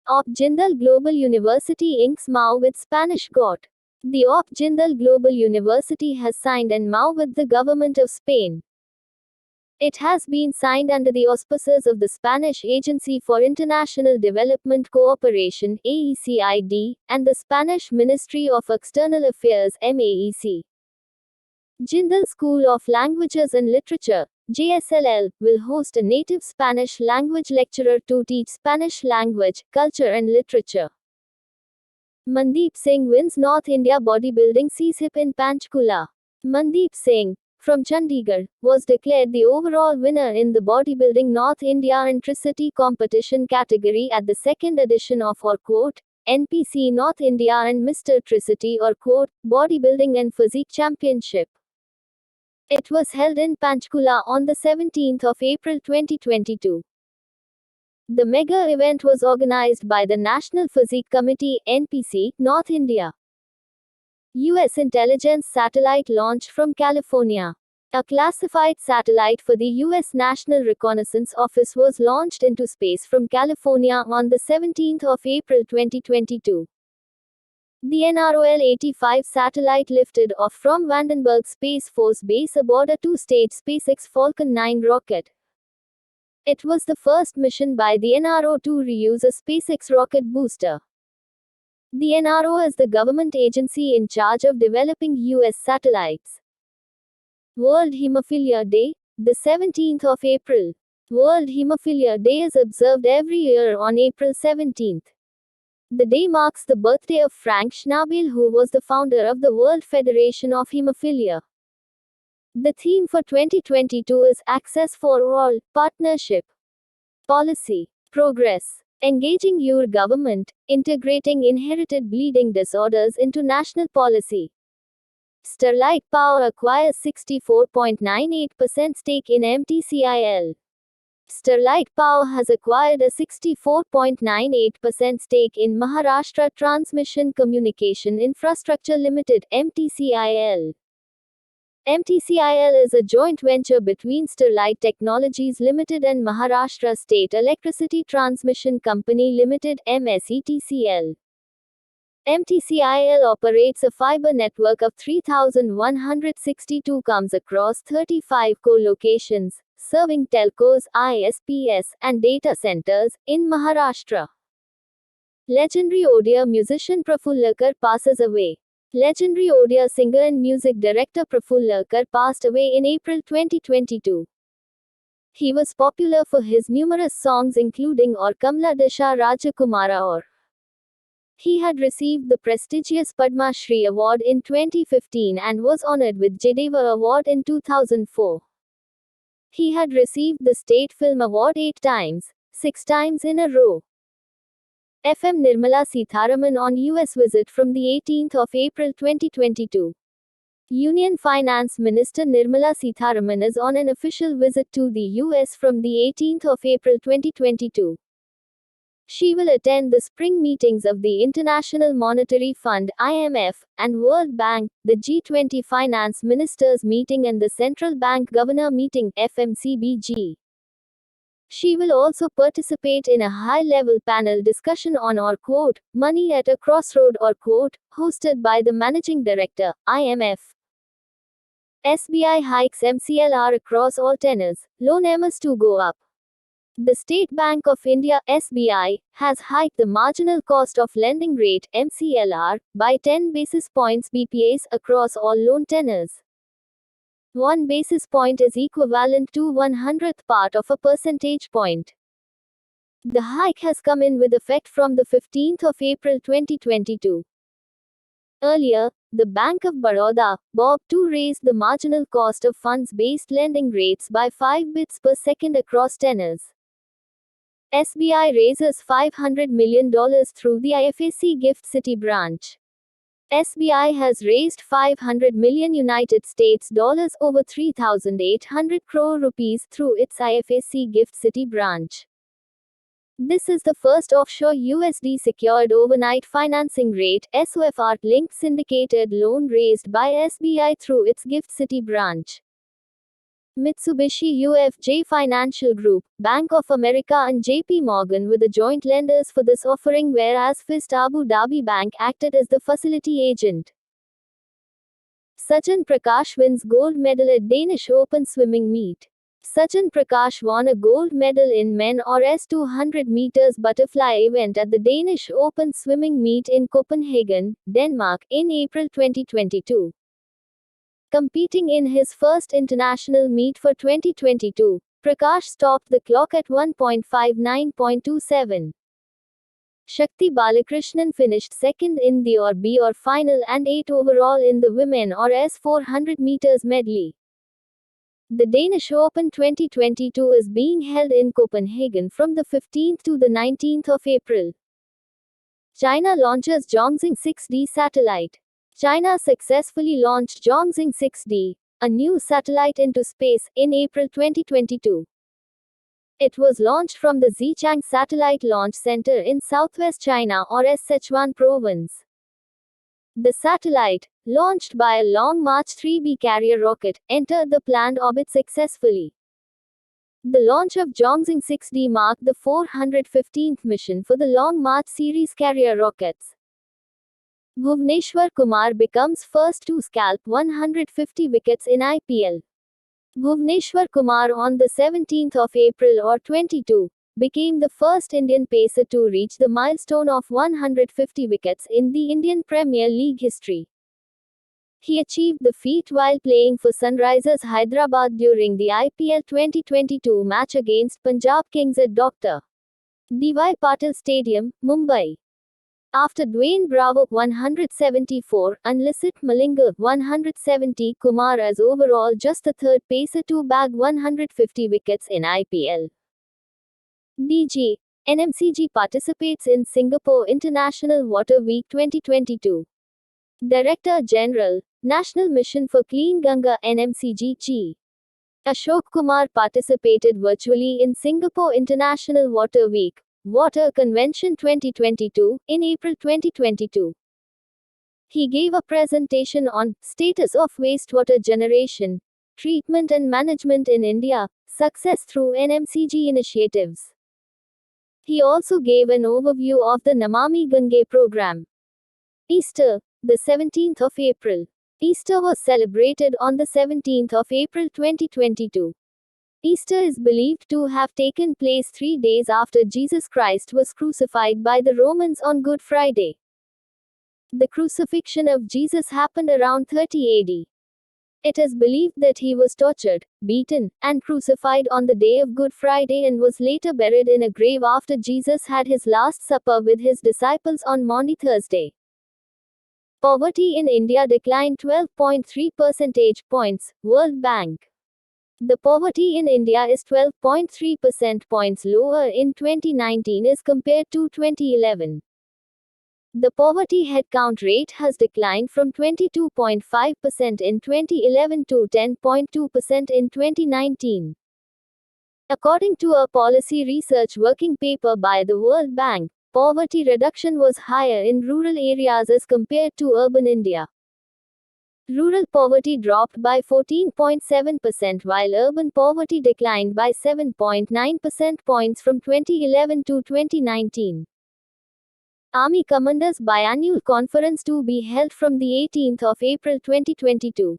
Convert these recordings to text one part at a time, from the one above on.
Op Jindal Global University inks MOU with Spanish GOT. The Op Jindal Global University has signed an MOU with the government of Spain. It has been signed under the auspices of the Spanish Agency for International Development Cooperation (AECID) and the Spanish Ministry of External Affairs (MAEC). Jindal School of Languages and Literature (JSLL) will host a native Spanish language lecturer to teach Spanish language, culture and literature. Mandeep Singh wins North India Bodybuilding CSIP in Panchkula. Mandeep Singh, from Chandigarh, was declared the overall winner in the Bodybuilding North India Intracity competition category at the second edition of NPC North India and Mr. Tricity Bodybuilding and Physique Championship. It was held in Panchkula on the 17th of April 2022. The mega event was organized by the National Physique Committee (NPC) North India. U.S. intelligence satellite launched from California. A classified satellite for the U.S. National Reconnaissance Office was launched into space from California on the 17th of April 2022. The NROL-85 satellite lifted off from Vandenberg Space Force Base aboard a two-stage SpaceX Falcon 9 rocket. It was the first mission by the NRO to reuse a SpaceX rocket booster. The NRO is the government agency in charge of developing U.S. satellites. World Hemophilia Day, the 17th of April. World Hemophilia Day is observed every year on April 17th. The day marks the birthday of Frank Schnabel, who was the founder of the World Federation of Hemophilia. The theme for 2022 is Access for All, Partnership, Policy, Progress, Engaging your government, Integrating Inherited Bleeding Disorders into National Policy. Sterlite Power acquires 64.98% stake in MTCIL. Sterlite Power has acquired a 64.98% stake in Maharashtra Transmission Communication Infrastructure Limited (MTCIL). MTCIL is a joint venture between Sterlite Technologies Limited and Maharashtra State Electricity Transmission Company Limited (MSETCL). MTCIL operates a fiber network of 3,162 km across 35 co-locations, serving telcos, ISPs, and data centers in Maharashtra. Legendary Odia musician Prafullakar passes away. Legendary Odia singer and music director Prafullakar passed away in April 2022. He was popular for his numerous songs including Aur Kamla Dasha Rajakumara Aur. He had received the prestigious Padma Shri Award in 2015 and was honored with Jayadeva Award in 2004. He had received the State Film Award 8 times, 6 times in a row. FM Nirmala Sitharaman on US visit from the 18th of April 2022. Union Finance Minister Nirmala Sitharaman is on an official visit to the US from the 18th of April 2022. She will attend the spring meetings of the International Monetary Fund (IMF) and World Bank, the G20 Finance Ministers meeting and the Central Bank Governor meeting (FMCBG). She will also participate in a high-level panel discussion on Money at a Crossroad hosted by the Managing Director, IMF. SBI hikes MCLR across all tenors, loan MRs to go up. The State Bank of India (SBI) has hiked the marginal cost of lending rate (MCLR) by 10 basis points (BPS) across all loan tenors. 1 basis point is equivalent to 1/100th part of a percentage point. The hike has come in with effect from the 15th of April 2022. Earlier, the Bank of Baroda (BOB) to raise the marginal cost of funds-based lending rates by 5 bits per second across tenors. SBI raises $500 million through the IFAC Gift City branch. SBI has raised $500 million United States dollars over 3,800 crore rupees through its IFAC Gift City branch. This is the first offshore USD secured overnight financing rate (SOFR) linked syndicated loan raised by SBI through its Gift City branch. Mitsubishi UFJ Financial Group, Bank of America and JP Morgan were the joint lenders for this offering, whereas FIST Abu Dhabi Bank acted as the facility agent. Sachin Prakash wins gold medal at Danish Open swimming meet. Sachin Prakash won a gold medal in men or S200 meters butterfly event at the Danish Open swimming meet in Copenhagen, Denmark, in April 2022. Competing in his first international meet for 2022, Prakash stopped the clock at 1:59.27. Shakti Balakrishnan finished second in the or final and 8th overall in the women or S400 meters medley. The Danish Open 2022 is being held in Copenhagen from the 15th to the 19th of April. China launches Zhongxing 6D satellite. China successfully launched Zhongxing 6D, a new satellite, into space in April 2022. It was launched from the Xichang Satellite Launch Center in southwest China or Sichuan province. The satellite, launched by a Long March 3B carrier rocket, entered the planned orbit successfully. The launch of Zhongxing 6D marked the 415th mission for the Long March series carrier rockets. Bhuvneshwar Kumar becomes first to scalp 150 wickets in IPL. Bhuvneshwar Kumar on the 17th of April or 22 became the first Indian pacer to reach the milestone of 150 wickets in the Indian Premier League history. He achieved the feat while playing for Sunrisers Hyderabad during the IPL 2022 match against Punjab Kings at Dr. D.Y. Patil Stadium, Mumbai. After Dwayne Bravo 174 and Lasith Malinga 170, Kumar is overall just the third pacer to bag 150 wickets in IPL. DG. NMCG participates in Singapore International Water Week 2022. Director General, National Mission for Clean Ganga NMCG G. Ashok Kumar participated virtually in Singapore International Water Week, Water Convention 2022, in April 2022. He gave a presentation on status of wastewater generation, treatment and management in India, success through NMCG initiatives. He also gave an overview of the Namami Gange program. Easter, the 17th of April. Easter was celebrated on the 17th of April 2022. Easter is believed to have taken place 3 days after Jesus Christ was crucified by the Romans on Good Friday. The crucifixion of Jesus happened around 30 AD. It is believed that he was tortured, beaten, and crucified on the day of Good Friday and was later buried in a grave after Jesus had his Last Supper with his disciples on Maundy Thursday. Poverty in India declined 12.3 percentage points, World Bank. The poverty in India is 12.3 percentage points lower in 2019 as compared to 2011. The poverty headcount rate has declined from 22.5% in 2011 to 10.2% in 2019. According to a policy research working paper by the World Bank, poverty reduction was higher in rural areas as compared to urban India. Rural poverty dropped by 14.7% while urban poverty declined by 7.9 percentage points from 2011 to 2019. Army Commanders Biannual Conference to be held from the 18th of April 2022.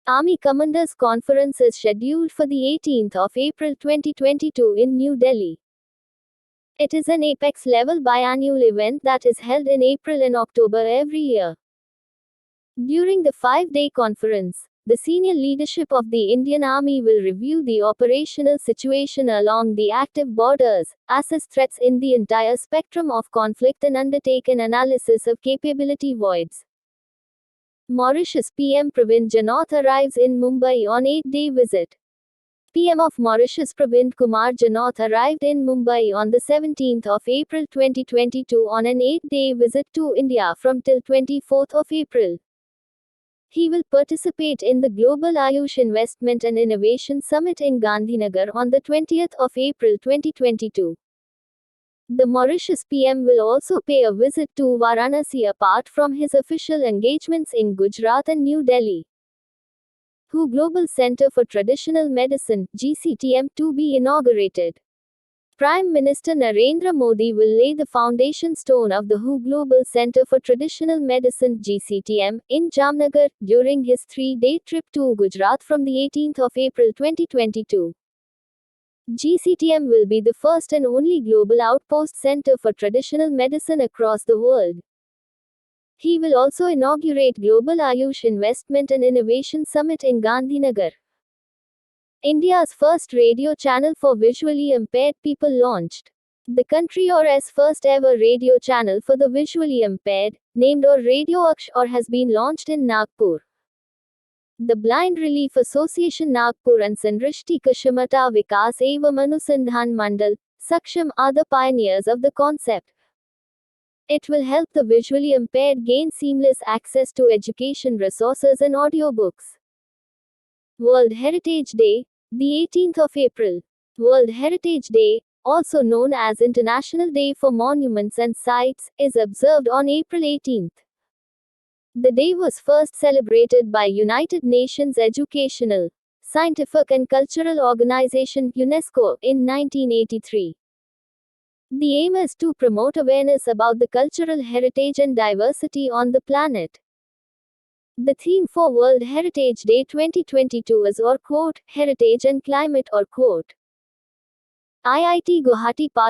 Army Commanders Conference is scheduled for the 18th of April 2022 in New Delhi. It is an apex-level biannual event that is held in April and October every year. During the 5-day conference, the senior leadership of the Indian Army will review the operational situation along the active borders, assess threats in the entire spectrum of conflict and undertake an analysis of capability voids. Mauritius PM Pravind Jugnauth arrives in Mumbai on 8-day visit. PM of Mauritius Pravind Kumar Jugnauth arrived in Mumbai on the 17th of April 2022 on an 8-day visit to India from till 24th of April. He will participate in the Global Ayush Investment and Innovation Summit in Gandhinagar on the 20th of April 2022. The Mauritius PM will also pay a visit to Varanasi apart from his official engagements in Gujarat and New Delhi. WHO Global Center for Traditional Medicine (GCTM) to be inaugurated. Prime Minister Narendra Modi will lay the foundation stone of the WHO Global Center for Traditional Medicine (GCTM) in Jamnagar during his 3-day trip to Gujarat from the 18th of April 2022. GCTM will be the first and only global outpost center for traditional medicine across the world. He will also inaugurate Global Ayush Investment and Innovation Summit in Gandhinagar. India's first radio channel for visually impaired people launched. The country's first ever radio channel for the visually impaired, named Aur Radio Aksh Aur, has been launched in Nagpur. The Blind Relief Association Nagpur and Sanrishti Kshamataa Vikas Evam Anusandhan Mandal, Saksham, are the pioneers of the concept. It will help the visually impaired gain seamless access to education resources and audiobooks. World Heritage Day, the 18th of April. World Heritage Day, also known as International Day for Monuments and Sites, is observed on April 18th. The day was first celebrated by United Nations Educational, Scientific and Cultural Organization (UNESCO) in 1983. The aim is to promote awareness about the cultural heritage and diversity on the planet. The theme for World Heritage Day 2022 is Heritage and Climate IIT Guwahati